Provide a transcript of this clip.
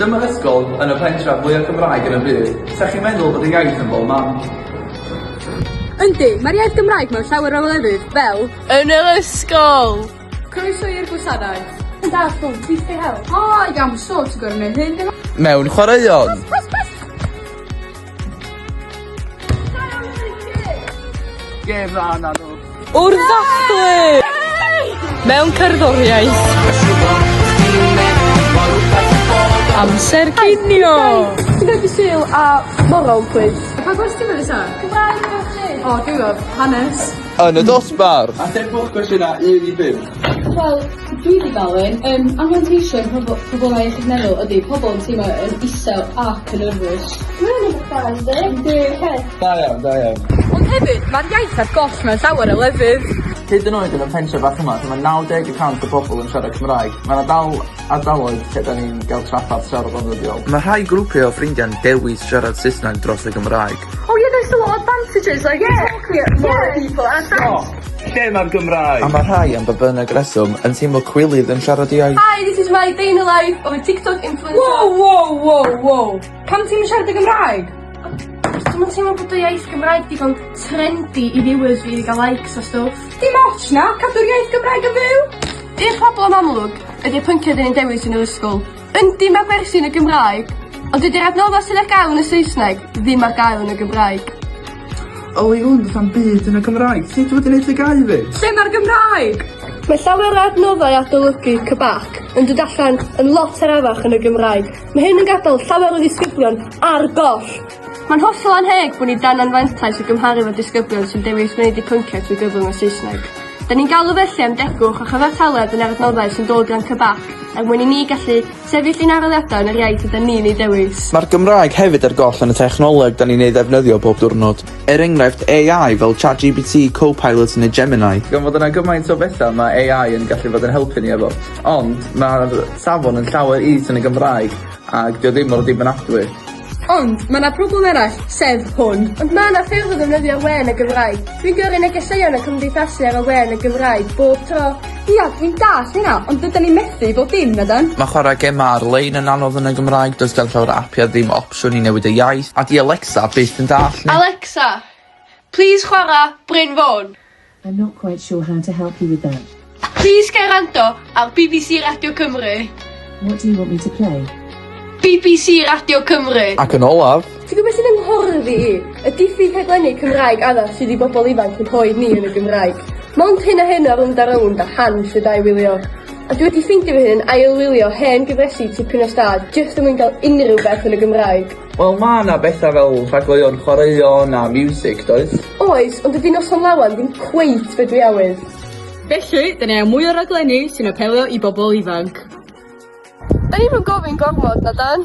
Dyma'r ysgol yn y pentref fwyaf Cymraeg yn y byd. Sa'ch chi'n meddwl bod y iaith yn bob man? Yndi, mae'r iaith Gymraeg mewn llawer o lefydd fel yn yr ysgol. croeso i'r gwasanaeth. Yn dal, please stay help. O, iawn, so ti'n gorau gwneud hyn. Mewn chwaraeon. Gêm dda, Nanw. Wrth ddathlu! Mewn cerddoriaeth. Amser cinio! Ti'n dweud i syl a moral quiz. Pa gwrs ti'n meddwl sa? Cymraeg o chi. O, diwedd, hanes. Yn y dosbarth. A tebwch gwestiynau 1 i 5. Wel, dwi wedi galwyn, anfanteision pobl iechyd meddwl ydy pobl yn teimlo yn isel ac yn nervous. Mae'n yn eich dda, ynddi? Da iawn. Ond hefyd, mae'r iaith ar goll mewn llawer o lefydd. Hyd yn oed yn y pentref bach yma, mae 90% o bobl yn siarad Cymraeg. Mae'n ardaloedd lle da ni'n cael trafferth siarad o'n ddyddiol. Mae rhai grwpiau o ffrindiau'n dewis siarad Saesneg dros y Gymraeg. Oh yeah, there's a lot of advantages, like talking to more people and thanks. Lle mae'r Gymraeg? A mae rhai am bynnag reswm yn teimlo cwilydd yn siarad iaith. Hi, this is my day in the life of a TikTok influencer. Whoa. Pam ti'n siarad y Gymraeg? Dwi'n teimlo bod y iaith Gymraeg digon trendy i viewers fi i gael likes a stwff. Dim ots na, cadw'r iaith Gymraeg yn fyw. I'r problem amlwg ydy'r pynciau dyn ni'n dewis yn yr ysgol. Yndi mae gwersi yn y Gymraeg, ond ydy'r adnodda sy'n ar gael yn y Saesneg ddim ar gael yn y Gymraeg. O, i hwn fan byd yn y Gymraeg. Sut wedi wneud y gau fi? Lle mae'r Gymraeg? Mae llawer o adnoddau adolygu cybac yn dod allan yn lot arafach yn y Gymraeg. Mae hyn yn gadael llawer o ddisgyblion ar goll. Mae'n hollol anheg bod ni dan anfantais o gymharu fo disgyblion sy'n dewis wneud eu pynciau trwy gyfrwng y Saesneg. Da ni'n galw felly am degwch a chyfartaledd yn yr adnoddau sy'n dod gan cybac er mwyn i ni gallu sefyll un aroliadau yn yr iaith ydyn ni'n ei dewis. Mae'r Gymraeg hefyd ar goll yn y technoleg da ni'n ei ddefnyddio bob diwrnod. Enghraifft AI fel ChatGPT, Copilot neu Gemini. Gan fod yna gymaint o bethau mae AI yn gallu fod yn helpu ni efo. Ond mae'r safon yn llawer is yn y Gymraeg ac dio ddim mor ddibynadwy. Ond, mae yna problem eraill, sef hwn. Ond mae yna ffyrdd o ddefnyddio'r we yn y Gymraeg. Dwi'n gyrru negeseuon y cymdeithasu ar y we yn y Gymraeg bob tro. Ia, dwi'n das hynna, ond dydyn ni methu bob dim, nadan? Mae chwarae gemau ar-lein yn anodd yn y Gymraeg, does gan llawer apiau ddim opsiwn i newid y iaith, a di Alexa byth yn dall ni. Alexa, please chwarae Brynrefail. I'm not quite sure how to help you with that. Please ger rando ar BBC Radio Cymru. What do you want me to play? BBC Radio Cymru. Ac yn olaf, Ti'n gwybod sy'n ymhorddi i? Y diffyg rhaglenni Cymraeg addas sydd i bobl ifanc yn hoed ni yn y Gymraeg. Mond hyn a hyn ar rownd a rownd a hans y dau wylio. A dwi wedi ffeindio fy hyn ail-wylio hen gyfresu tipyn o stad jyst yn mwyn cael unrhyw beth yn y Gymraeg. wel mae yna bethau fel rhagleon chwaraeon a music, does? Oes, ond ydy noson lawan ddim cweit fe dwi awydd. Felly, dyna mwy o raglenni sy'n apelio i bobl ifanc. Da ni'n gofyn gormod, na dan?